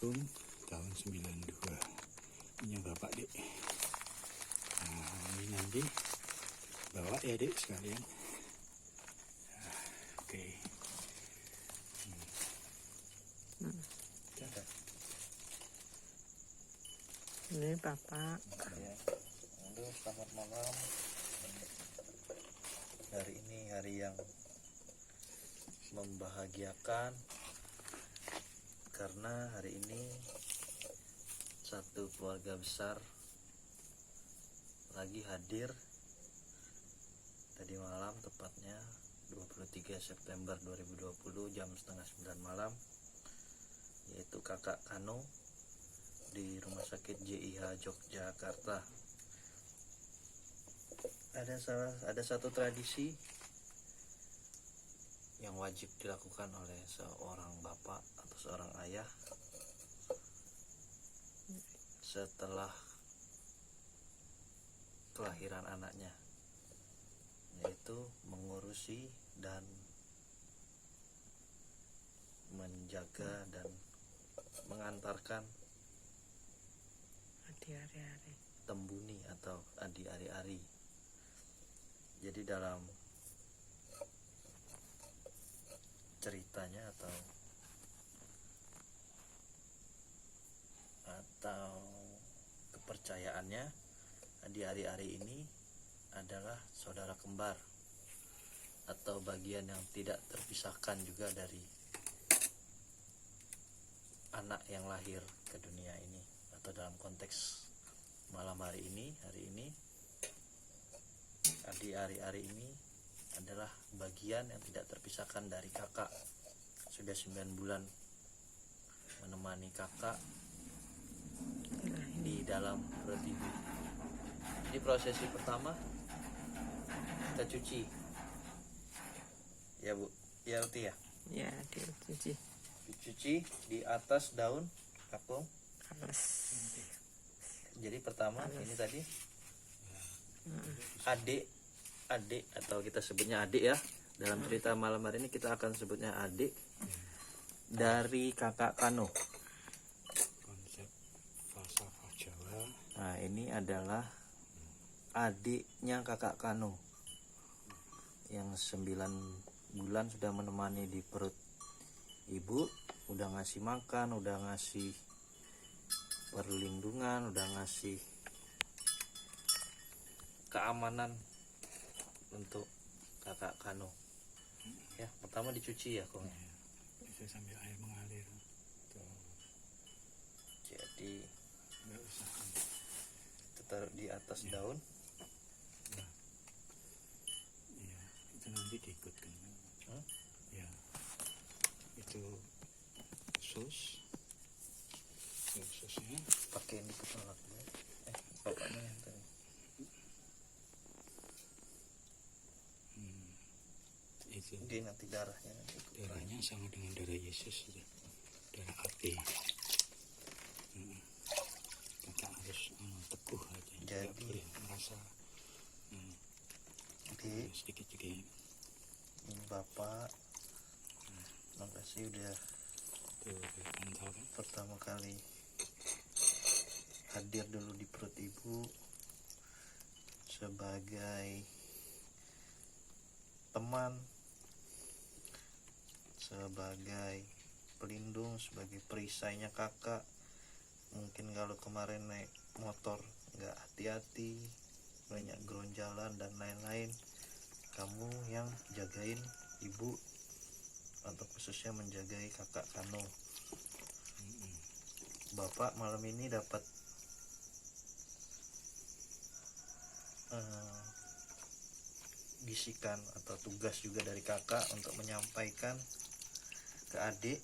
Akung tahun 92. Ini Bapak Dek. Nah, ini nanti bawa ya Dek sekalian. Nah, oke. Ini Bapak. Ya. Halo, selamat malam. Hari ini hari yang membahagiakan karena hari ini satu keluarga besar lagi hadir tadi malam, tepatnya 23 September 2020 jam setengah 9 malam, yaitu kakak Kano di Rumah Sakit JIH Yogyakarta. Ada satu tradisi yang wajib dilakukan oleh seorang bapak atau seorang ayah setelah kelahiran anaknya, yaitu mengurusi dan menjaga dan mengantarkan Adi hari-hari. tembuni atau adi ari-ari. Jadi dalam ceritanya atau kepercayaannya, adi ari-ari ini adalah saudara kembar atau bagian yang tidak terpisahkan juga dari anak yang lahir ke dunia ini. Atau dalam konteks malam hari ini adi ari-ari ini adalah bagian yang tidak terpisahkan dari kakak. Sudah 9 bulan menemani kakak di dalam perut ibu. Ini prosesi pertama, kita cuci ya Bu, ya Uti ya, Ya, dicuci. dicuci di atas daun kapung. Halus. Jadi pertama ini tadi adik atau kita sebutnya adik ya. Dalam cerita malam hari ini kita akan sebutnya adik dari kakak Kano. Konsep falsafah Jawa. Nah, ini adalah adiknya kakak Kano yang 9 bulan sudah menemani di perut ibu, udah ngasih makan, udah ngasih perlindungan, udah ngasih keamanan untuk kakak Kano. Ya, pertama dicuci ya kong. Bisa sambil air mengalir. Tuh, Jadi nggak usah. kita taruh di atas daun. Iya, itu nanti diikutkan. Hmm? Ya, itu sus. Susnya Pakai ini ketolak ya. Bapaknya yang tadi. itu Ini nanti darahnya nanti. darahnya sama dengan darah Yesus itu. Darah api. Kita harus teguh aja. Nggak Jadi boleh merasa di sedikit-sedikit. ini bapak, makasih udah Tuh, mantap kan? pertama kali hadir dulu di perut ibu sebagai teman, sebagai pelindung, sebagai perisainya kakak. Mungkin kalau kemarin naik motor nggak hati-hati, banyak geronjalan dan lain-lain, kamu yang jagain ibu atau khususnya menjagai kakak Kano. Bapak malam ini dapat bisikan atau tugas juga dari kakak untuk menyampaikan ke adik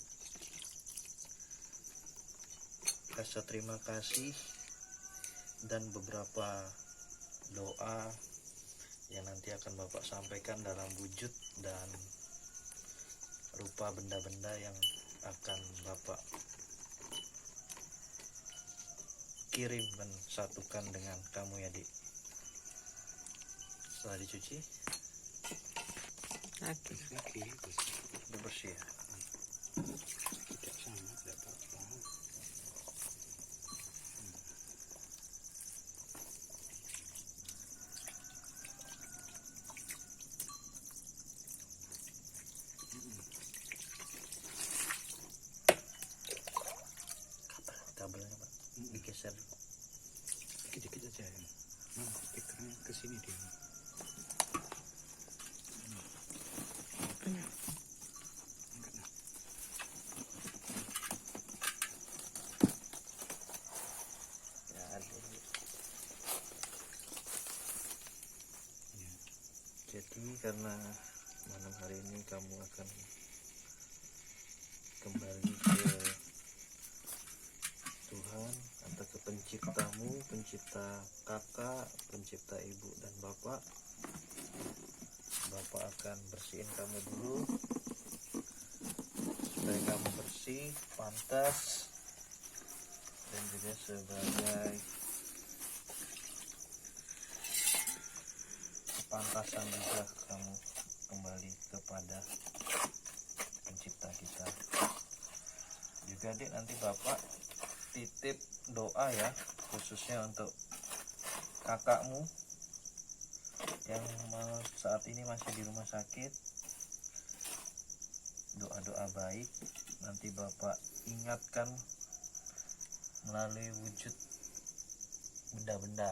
rasa terima kasih dan beberapa doa yang nanti akan bapak sampaikan dalam wujud dan rupa benda-benda yang akan bapak kirim dan satukan dengan kamu ya Dik. Setelah dicuci Lagi. Lagi udah bersih ya. tidak sama, tidak apa-apa. ini dia. Angkat nah. Ya, adik. Ya. Jadi karena malam hari ini kamu akan kembali ke Tuhan atau ke penciptamu, pencipta kakak, pencipta ibu dan bapak. Bapak akan bersihin kamu dulu supaya kamu bersih, pantas, dan juga sebagai kepantasan juga kamu kembali kepada pencipta kita. Juga Dek, nanti Bapak titip doa ya, khususnya untuk kakakmu yang saat ini masih di rumah sakit. Doa-doa baik nanti Bapak ingatkan melalui wujud benda-benda,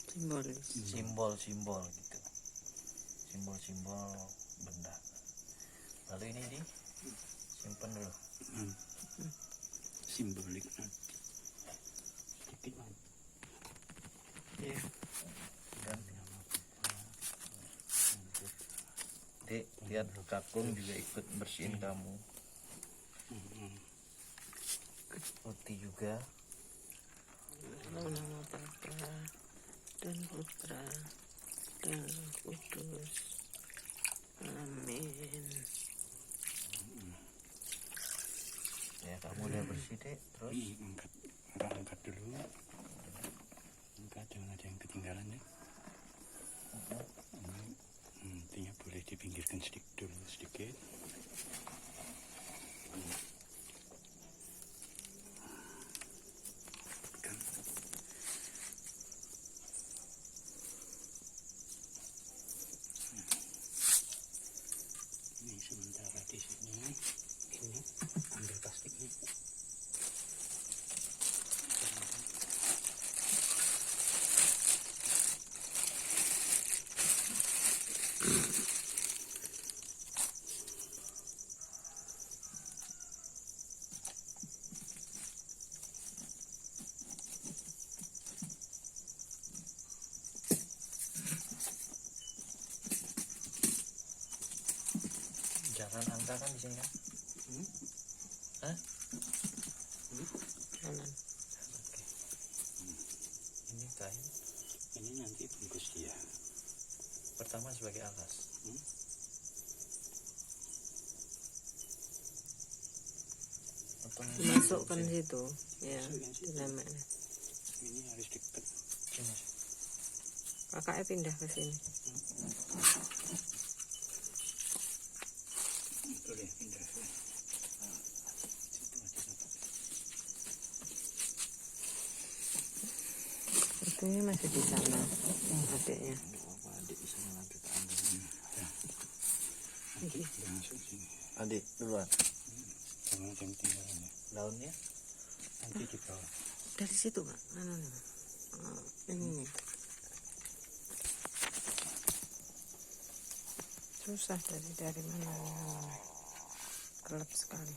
Simbolis. simbol-simbol gitu, simbol-simbol benda. Lalu ini simpen dulu. Simbolik nanti. Sedikit man. Ya. Dan Dek, lihat kakung juga ikut bersihin kamu. Uti juga. Dalam nama Bapa dan Putra dan Roh Kudus. Amin. Ya, kamu udah bersih Dek. Terus Angkat dulu. Angkat, jangan ada yang ketinggalan ya. Intinya boleh dipinggirkan sedikit. Ini sementara di sini. Ini ambil plastiknya. jangan angka kan di sini kan? Hah? Kanan. Oke. Ini kain Ini nanti bungkus dia. pertama sebagai alas. Atau Masukkan situ. Ya, Masukin situ. dinamanya. Ini harus dekat. sini. Kakaknya pindah ke sini. Boleh pindah. Situ aja dapat. Itunya masih di sana. Adiknya. Apa adik bisa mengambil ke anda? Nanti langsung sini. Adik duluan. Jangan ada yang ketinggalan ya. Daunnya Nanti di bawah. Dari situ, Kak. Mana nih? Ini nih. Susah dari mana? Gelap sekali.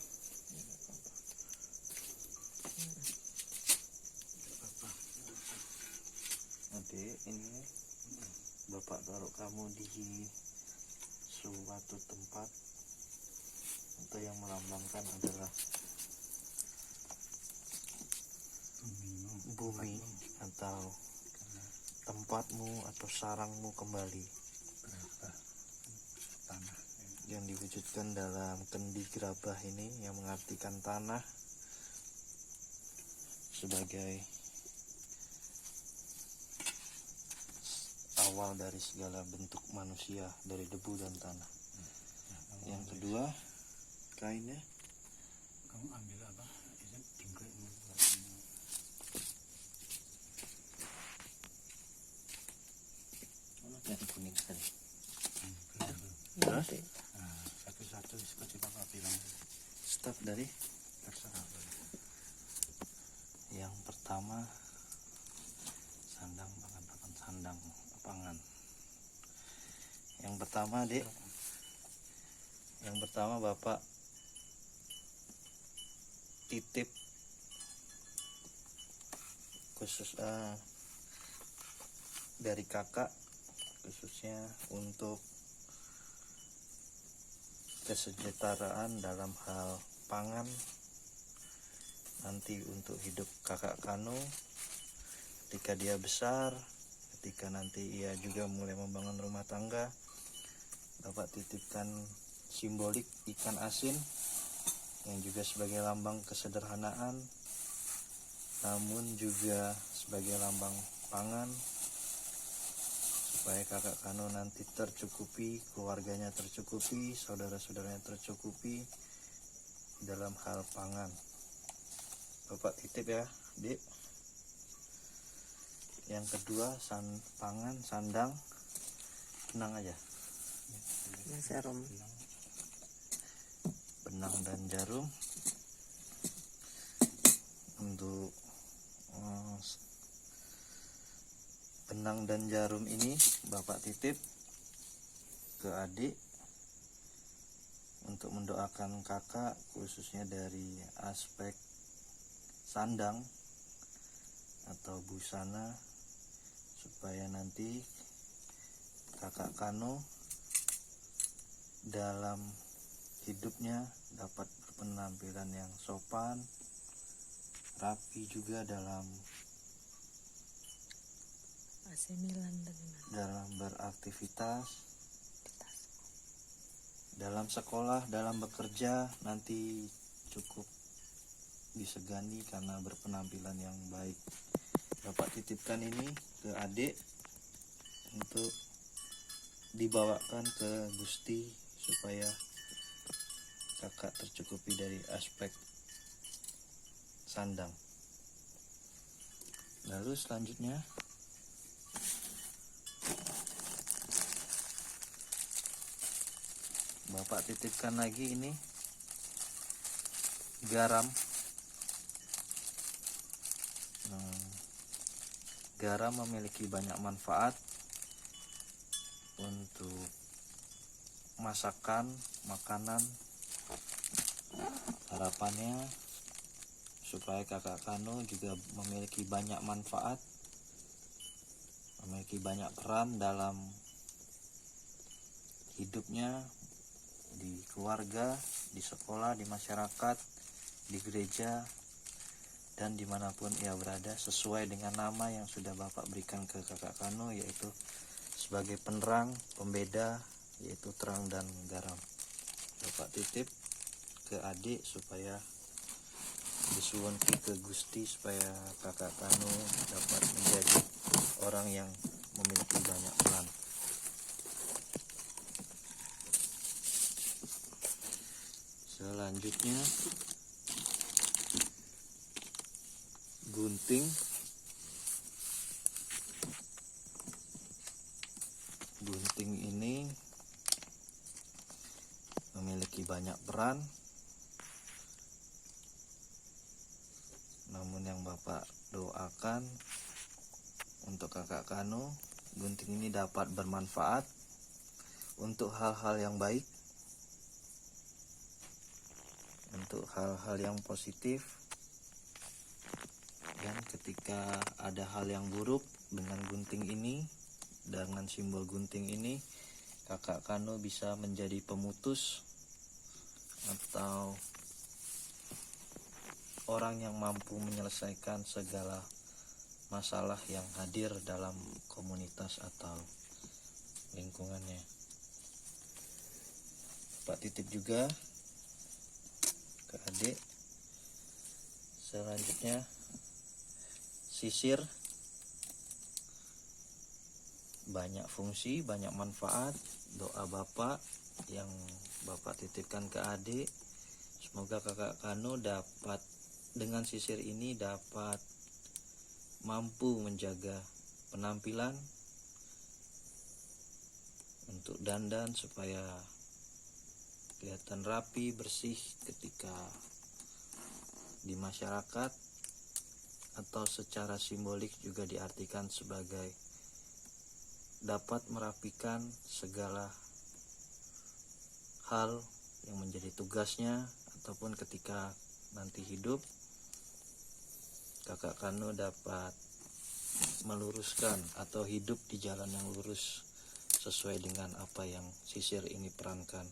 Adik, ini Bapak taruh kamu di suatu tempat atau yang melambangkan adalah bumi atau tempatmu atau sarangmu kembali Tanah. yang diwujudkan dalam kendi gerabah ini yang mengartikan tanah sebagai awal dari segala bentuk manusia dari debu dan tanah. Yang kedua, kainnya Kamu ambil apa? Itu tinggal dari kuning sekali. Nanti. Satu-satu seperti Bapak bilang. Start dari Terserah. yang pertama, sandang, pakan sandang. pangan. Yang pertama, Dek. Yang pertama Bapak titip khusus dari kakak, khususnya untuk kesejahteraan dalam hal pangan nanti untuk hidup kakak Kano ketika dia besar, ketika nanti ia juga mulai membangun rumah tangga. Bapak titipkan simbolik ikan asin yang juga sebagai lambang kesederhanaan, namun juga sebagai lambang pangan, supaya kakak Kano nanti tercukupi, keluarganya tercukupi, saudara-saudaranya tercukupi dalam hal pangan. Bapak titip ya, Dek. Yang kedua, pangan, sandang, benang aja. Jarum. Benang dan jarum. Untuk benang dan jarum ini Bapak titip ke adik untuk mendoakan kakak, khususnya dari aspek sandang atau busana, supaya nanti kakak Kano dalam hidupnya dapat berpenampilan yang sopan, rapi juga dalam AC Milan dalam beraktivitas, dalam sekolah, dalam bekerja, nanti cukup disegani karena berpenampilan yang baik. Bapak titipkan ini ke adik untuk dibawakan ke Gusti supaya kakak tercukupi dari aspek sandang. Lalu selanjutnya Bapak titipkan lagi ini garam. Garam memiliki banyak manfaat untuk masakan, makanan. Harapannya supaya kakak Kano juga memiliki banyak manfaat, memiliki banyak peran dalam hidupnya, di keluarga, di sekolah, di masyarakat, di gereja, dan dimanapun ia berada, sesuai dengan nama yang sudah Bapak berikan ke kakak Kano, yaitu sebagai penerang, pembeda, yaitu terang dan garam. Bapak titip ke adik supaya disuwunki ke Gusti supaya kakak Kano dapat menjadi orang yang memiliki banyak peran. Selanjutnya gunting. Gunting ini memiliki banyak peran, namun yang Bapak doakan untuk kakak Kano, gunting ini dapat bermanfaat untuk hal-hal yang baik, untuk hal-hal yang positif. Dan ketika ada hal yang buruk dengan gunting ini, dengan simbol gunting ini, kakak Kano bisa menjadi pemutus atau orang yang mampu menyelesaikan segala masalah yang hadir dalam komunitas atau lingkungannya. Pak titip juga ke adik. Selanjutnya sisir, banyak fungsi, banyak manfaat. Doa Bapak yang Bapak titipkan ke adik, semoga kakak Kano dapat dengan sisir ini dapat mampu menjaga penampilan, untuk dandan supaya kelihatan rapi, bersih ketika di masyarakat, atau secara simbolik juga diartikan sebagai dapat merapikan segala hal yang menjadi tugasnya, ataupun ketika nanti hidup kakak Kano dapat meluruskan atau hidup di jalan yang lurus sesuai dengan apa yang sisir ini perankan.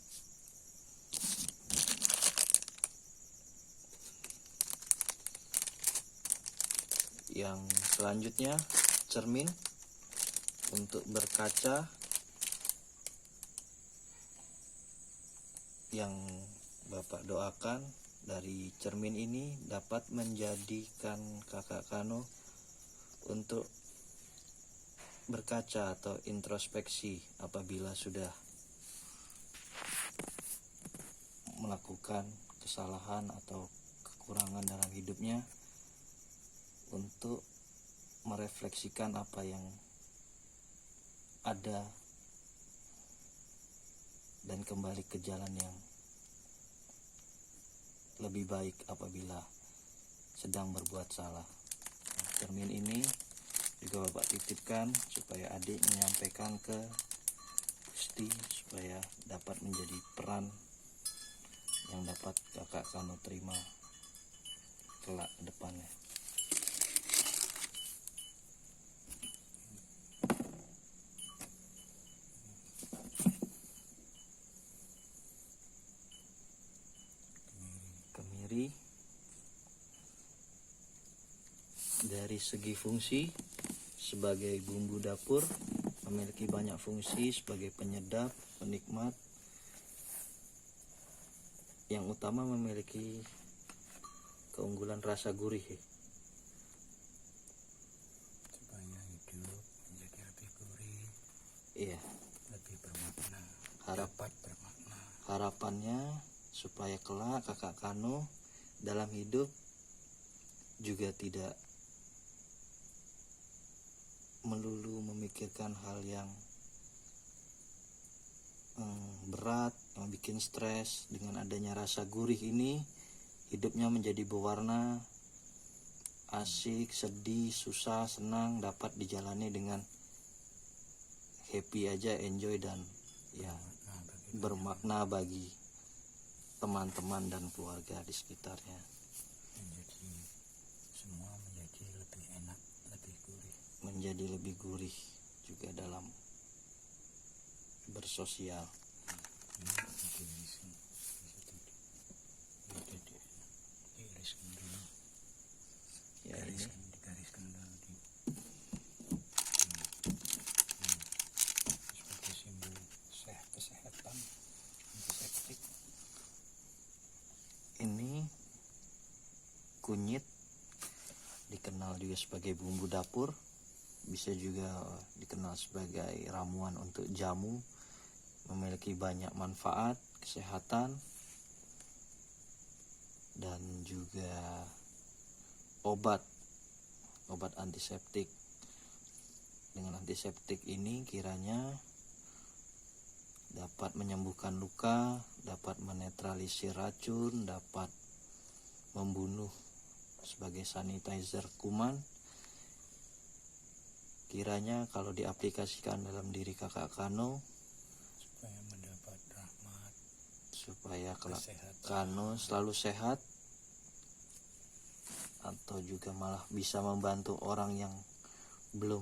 Yang selanjutnya cermin untuk berkaca yang Bapak doakan dari cermin ini dapat menjadikan kakak Kano untuk berkaca atau introspeksi apabila sudah melakukan kesalahan atau kekurangan dalam hidupnya, untuk merefleksikan apa yang ada dan kembali ke jalan yang lebih baik apabila sedang berbuat salah. Cermin ini juga Bapak titipkan supaya adik menyampaikan ke Gusti, supaya dapat menjadi peran yang dapat kakak Kano terima kelak depannya. Kemiri dari segi fungsi sebagai bumbu dapur memiliki banyak fungsi sebagai penyedap, penikmat. Yang utama memiliki keunggulan rasa gurih. Supaya hidup menjadi lebih gurih, Iya, lebih bermakna, Harap- dapat bermakna. harapannya supaya kelak kakak Kano dalam hidup juga tidak melulu memikirkan hal yang berat, yang bikin stres. Dengan adanya rasa gurih ini, hidupnya menjadi berwarna, asik, sedih, susah, senang dapat dijalani dengan happy aja, enjoy, dan ya bermakna bagi teman-teman dan keluarga di sekitarnya. Menjadi semua menjadi lebih enak, lebih gurih. Menjadi lebih gurih juga dalam bersosial. Diiriskan dulu, Ya, ini digariskan dulu sebagai simbol kesehatan, antiseptik. ini kunyit, dikenal juga sebagai bumbu dapur, bisa juga dikenal sebagai ramuan untuk jamu, memiliki banyak manfaat kesehatan dan juga obat antiseptik. Dengan antiseptik ini kiranya dapat menyembuhkan luka, dapat menetralisir racun, dapat membunuh sebagai sanitizer kuman. Kiranya kalau diaplikasikan dalam diri kakak Kano, Supaya mendapat rahmat, supaya kelak kesehatan. Kano selalu sehat, atau juga malah bisa membantu orang yang belum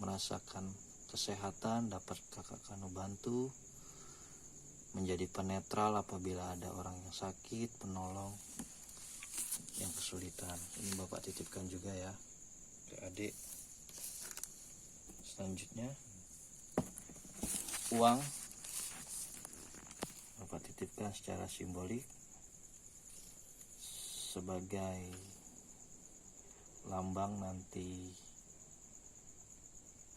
merasakan kesehatan, dapat kakak Kano bantu menjadi penetral apabila ada orang yang sakit, penolong yang kesulitan. Ini Bapak titipkan juga ya ke adik. Selanjutnya uang Bapak titipkan secara simbolik sebagai lambang nanti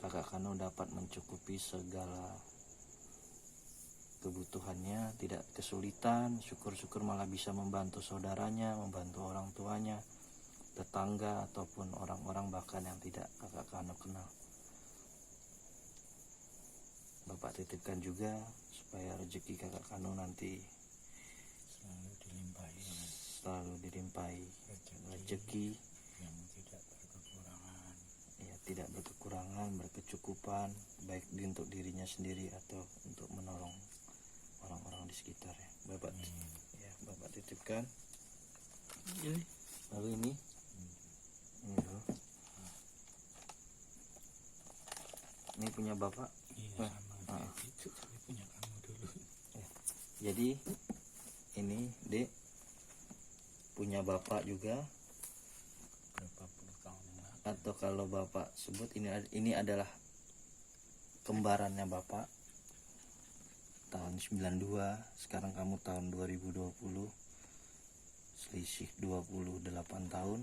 kakak Kano dapat mencukupi segala kebutuhannya, tidak kesulitan, syukur-syukur malah bisa membantu saudaranya, membantu orang tuanya, tetangga, ataupun orang-orang bahkan yang tidak kakak Kano kenal. Bapak titipkan juga supaya rezeki kakak Kano nanti selalu dilimpahi rezeki yang tidak berkekurangan, ya, tidak berkekurangan. kebutuhan, berkecukupan, baik untuk dirinya sendiri atau untuk menolong orang-orang di sekitarnya. Bapak ya, Bapak titipkan. Ini Lalu ini dulu. Ini punya Bapak. Iya sama itu tapi punya kamu dulu. Jadi ini Dek punya Bapak juga, Berapa puluh tahun yang lalu. atau kalau Bapak sebut ini adalah kembarannya Bapak tahun 92, sekarang kamu tahun 2020, selisih 28 tahun.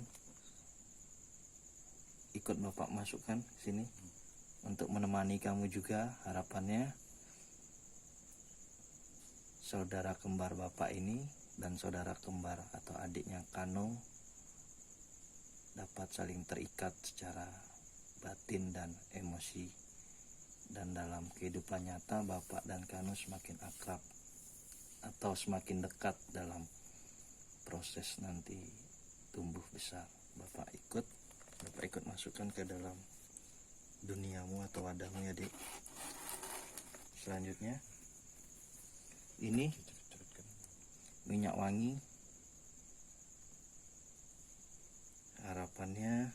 Ikut Bapak masukkan sini untuk menemani kamu juga. Harapannya saudara kembar Bapak ini dan saudara kembar atau adiknya Kano dapat saling terikat secara batin dan emosi, dan dalam kehidupan nyata Bapak dan Kano semakin akrab atau semakin dekat dalam proses nanti tumbuh besar. Bapak ikut masukkan ke dalam duniamu atau wadahmu ya Dek. Selanjutnya ini Cepet-cepet kan. minyak wangi. Harapannya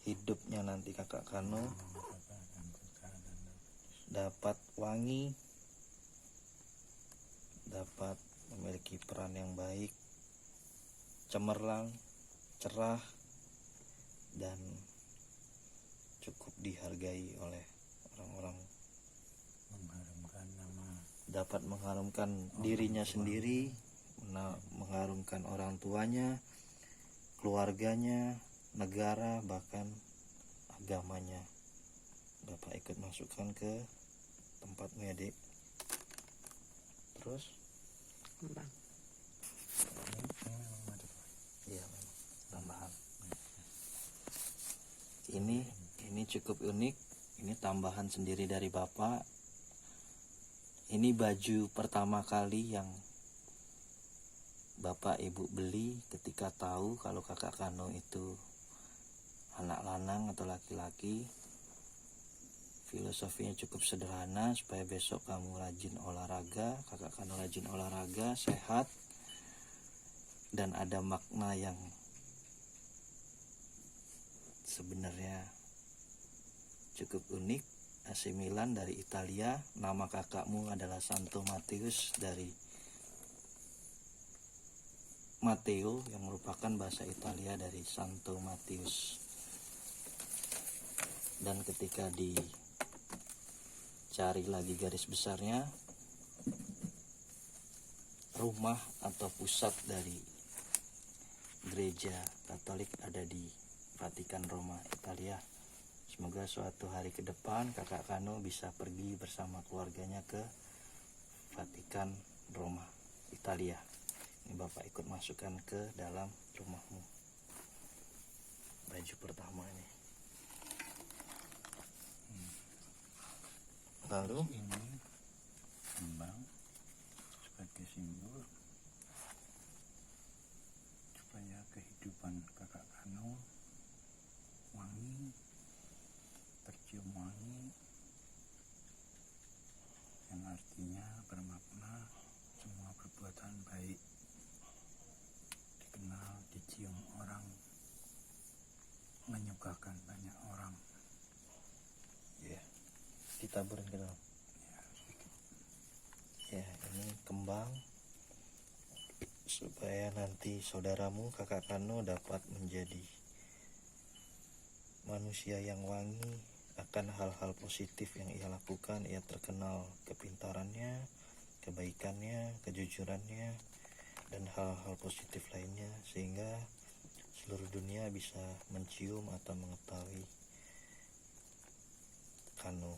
hidupnya nanti kakak Kano dapat wangi, dapat memiliki peran yang baik, cemerlang, cerah, dan cukup dihargai oleh orang-orang. Mengharumkan nama Dapat mengharumkan dirinya sendiri, mengharumkan orang tuanya, keluarganya, negara, bahkan agamanya. Bapak ikut masukkan ke tempatmu ya Dek. Terus kembang. ini memang ada. ya memang tambahan. Ini cukup unik. Ini tambahan sendiri dari Bapak. Ini baju pertama kali yang Bapak Ibu beli ketika tahu kalau kakak Kano itu anak lanang atau laki-laki. Filosofinya cukup sederhana, supaya besok kamu rajin olahraga, kakak Kano rajin olahraga, sehat, dan ada makna yang sebenarnya cukup unik. AC Milan dari Italia, nama kakakmu adalah Santo Matius dari Matteo yang merupakan bahasa Italia dari Santo Matius. Dan ketika dicari lagi garis besarnya, rumah atau pusat dari gereja Katolik ada di Vatikan Roma, Italia. Semoga suatu hari ke depan kakak Kano bisa pergi bersama keluarganya ke Vatikan Roma, Italia. Ini Bapak ikut masukkan ke dalam rumahmu. Baju pertama ini. Lalu Ini kembang sebagai simbol supaya kehidupan kakak Kano wangi, tercium wangi, yang artinya bermakna semua perbuatan baik dikenal, dicium orang, menyukakan banyak orang. ya, ditaburin ke dalam. Ya, sedikit. Ya, ini kembang supaya nanti saudaramu kakak Kano dapat menjadi manusia yang wangi akan hal-hal positif yang ia lakukan. Ia terkenal kepintarannya, kebaikannya, kejujurannya, dan hal-hal positif lainnya, sehingga seluruh dunia bisa mencium atau mengetahui Kano.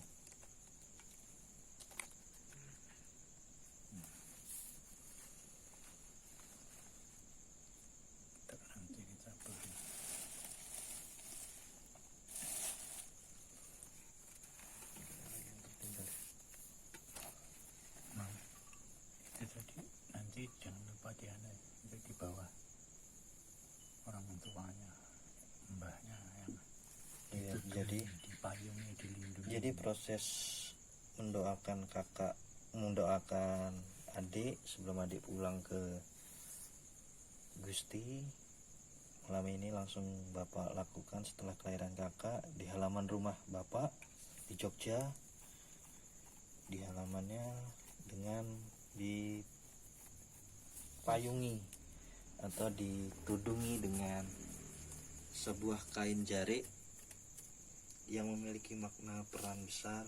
Nanti kita beri. Nah, itu tadi nanti jangan lupa itu di bawah orang tuanya, mbahnya yang Iya, itu jadi dipajang Jadi proses mendoakan adik sebelum adik pulang ke Gusti, malam ini langsung Bapak lakukan setelah kelahiran kakak di halaman rumah Bapak di Jogja. Di halamannya dengan dipayungi atau ditudungi dengan sebuah kain jarik yang memiliki makna peran besar.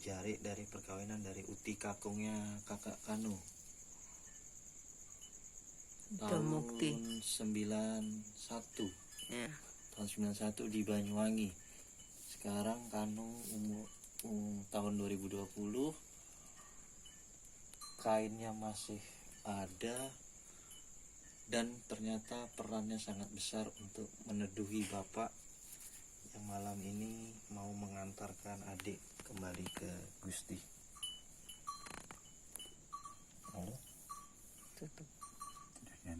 Jarik dari perkawinan dari uti kakungnya kakak Kano tahun Mukti. 91 Ya. tahun 91 di Banyuwangi. Sekarang Kano umur tahun 2020, kainnya masih ada dan ternyata perannya sangat besar untuk meneduhi Bapak yang malam ini mau mengantarkan adik kembali ke Gusti. Halo? Tutup. Tidak yang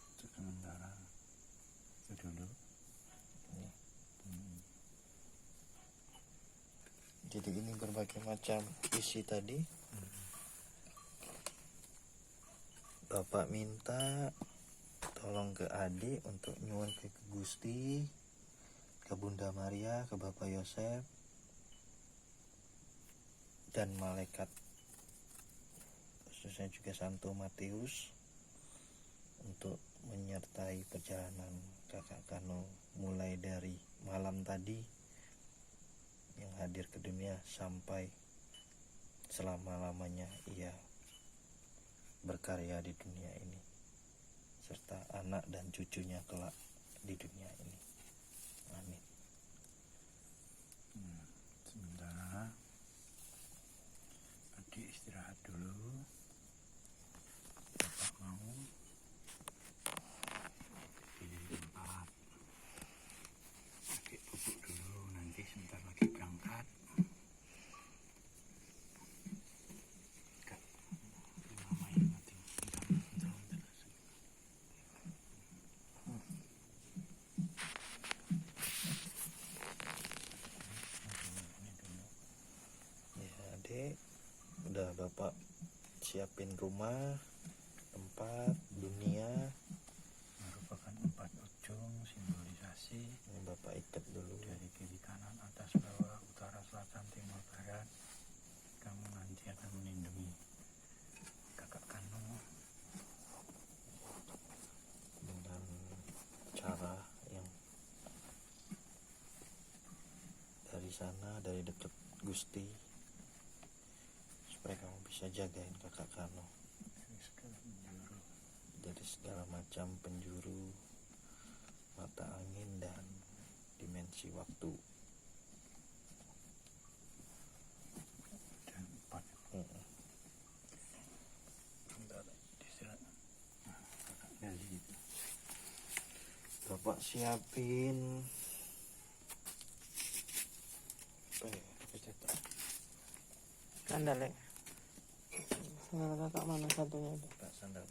untuk sementara itu dulu. Ya. Jadi ini berbagai macam isi tadi. Bapak minta tolong ke adik untuk nyuwun ke Gusti, ke Bunda Maria, ke Bapak Yosef, dan malaikat, khususnya juga Santo Matius, untuk menyertai perjalanan kakak Kano mulai dari malam tadi yang hadir ke dunia sampai selama-lamanya ia berkarya di dunia ini, serta anak dan cucunya kelak di dunia ini. Amin. Sementara adik istirahat dulu. Bapak mau di tempat adik bubuk dulu, nanti sebentar lagi berangkat. Mama yang nanti bentar. Ya adik, udah Bapak siapin rumah, tempat, dunia. Merupakan 4 ujung simbolisasi Ini Bapak ikat dulu. dari kiri kanan, atas bawah, utara selatan timur barat. Kamu nanti akan melindungi kakak Kano Dengan cara yang dari sana, dari dekat Gusti, supaya kamu bisa jagain kakak Kano dari segala penjuru. dari segala macam penjuru, mata angin, dan dimensi waktu. Dan 4 Mm-mm. bentar istirahat. Nah, kakak gali itu. Bapak siapin apa ya? Cetak. Sandal ya. Sandal kakak mana satunya itu? Pak sandal.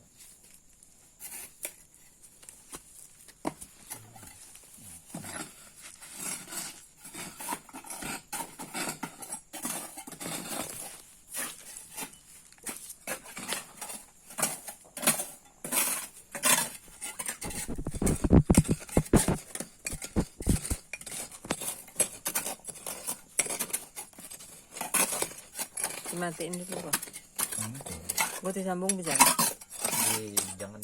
Dimatiin dulu kok. Kamu Buat disambung bisa. Jangan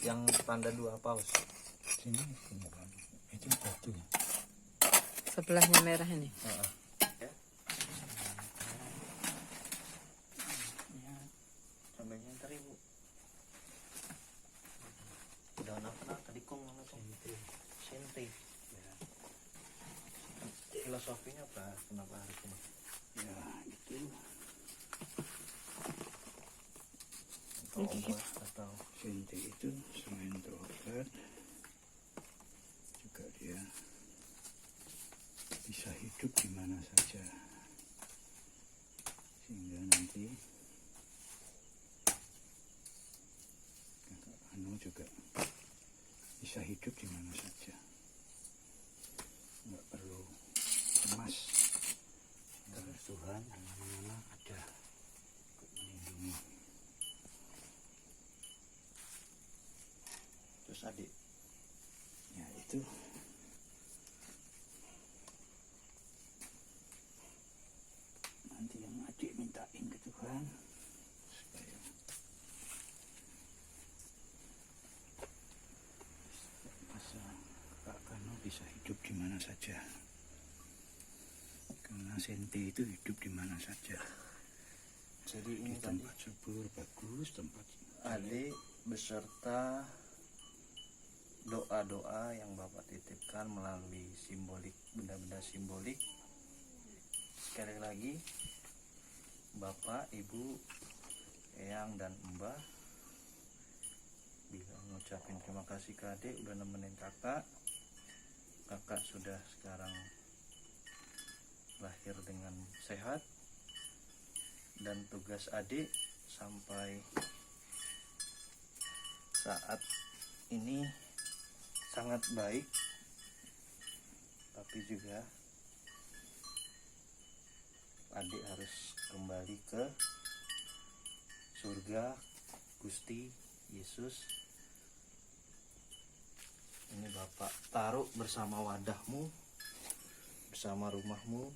yang tanda 2 paus. sini kemudian itu batu. Sebelahnya merah ini. Ya. Sampai nyantar ibu. Daun apa tadi kong mana tuh? Sente. Ya. Filosofinya apa? Kenapa harus ini? Ya itu Atau obat atau sente itu selain berobat juga dia bisa hidup di mana saja, sehingga nanti kakak Anu juga bisa hidup di mana saja, nggak perlu cemas. Terus Tuhan di mana-mana ada ikut melindungi. Terus adik, Ya itu nanti yang adik mintain ke Tuhan supaya masa Kak Kano bisa hidup di mana saja. Karena Senti itu hidup di mana saja. jadi Di ini tadi tempat subur bagus, tempat adik beserta doa-doa yang Bapak titipkan melalui simbolik, benda-benda simbolik. Sekali lagi, Bapak, Ibu, Eyang, dan Mbah bila ngucapin terima kasih ke adik udah nemenin kakak. Kakak sudah sekarang lahir dengan sehat, dan tugas adik sampai saat ini sangat baik, tapi juga adik harus kembali ke surga Gusti Yesus. Ini Bapak taruh bersama wadahmu, bersama rumahmu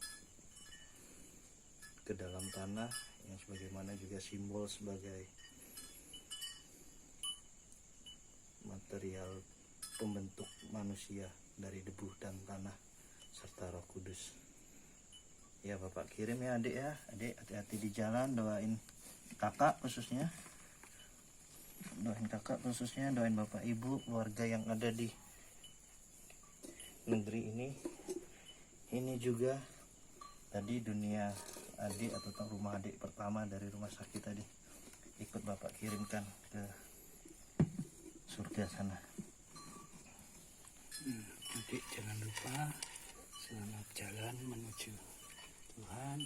ke dalam tanah yang sebagaimana juga simbol sebagai material pembentuk manusia dari debu dan tanah serta Roh Kudus. Ya Bapak kirim ya adik ya. Adik hati-hati di jalan, doain kakak khususnya. Doain kakak khususnya, doain Bapak Ibu, keluarga yang ada di negeri ini. Ini juga tadi dunia adik atau rumah adik pertama dari rumah sakit tadi ikut Bapak kirimkan ke surga sana. Adik jangan lupa selamat jalan menuju Tuhan.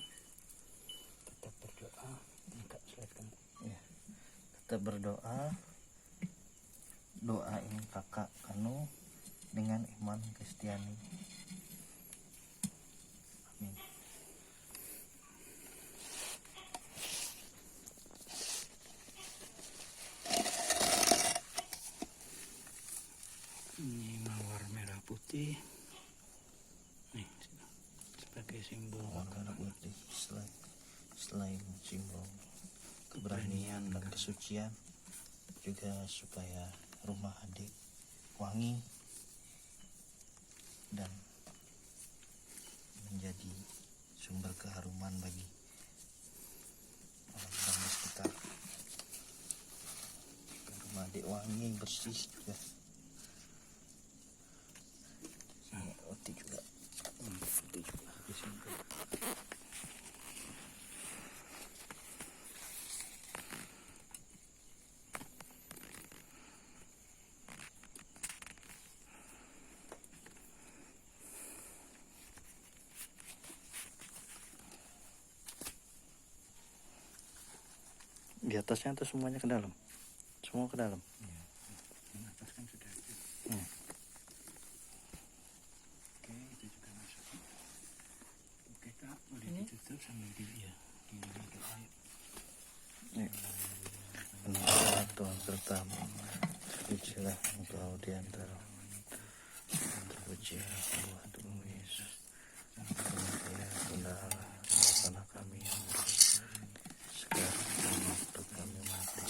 Tetap berdoa. Enggak silakan. Ya, tetap berdoa. Doain kakak Kano dengan iman Kristiani. Amin. Ini mawar merah putih. Nih, sebagai simbol Warna putih selain simbol keberanian dan kesucian, juga supaya rumah adik wangi dan menjadi sumber keharuman bagi orang-orang di sekitar. Rumah adik wangi, bersih juga. Putih juga. putih juga di sini. Di atasnya tuh semuanya ke dalam. Semua ke dalam. Ya, yang atas kan sudah ada. Hmm. Oke, itu juga masuk. Oke Kak, boleh ditutup sambil didoa ya. Nih. Penuh Tuhan sertamu. Terpujilah Engkau di antara. Terpujilah Allah Tuhan Yesus. Ya Bunda Allah, Bapa kami yang sekarang dan waktu kami mati.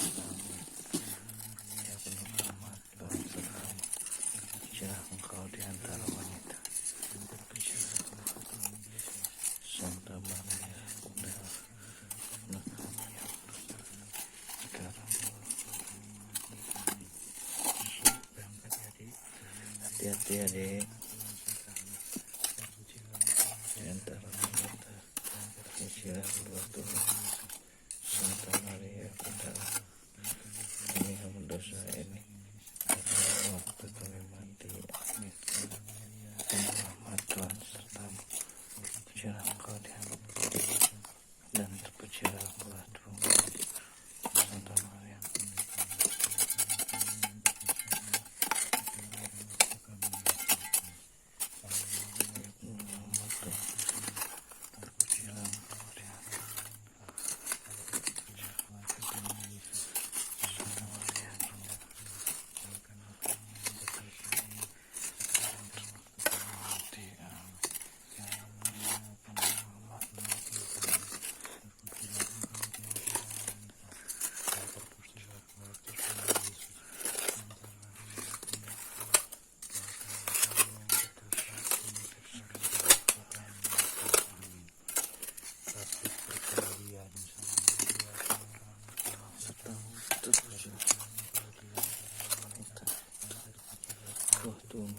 Ya penuh rahmat Tuhan sertamu. Terpujilah Engkau di antara wanita. Terpujilah Tuhan Santa Maria, Bunda Allah, anak kami yang sekarang. Berangkat ya adik. Hati-hati adik. Di antara wanita, terpujilah buat Tuhan Santa Maria, Bunda Allah, kami yang berdosa ini pada waktu kami mati. Amin. Penuh rahmat Tuhan sertamu. Terpujilah Engkau di antara dan terpujilah buat Tuhan Santa Maria. Tuh.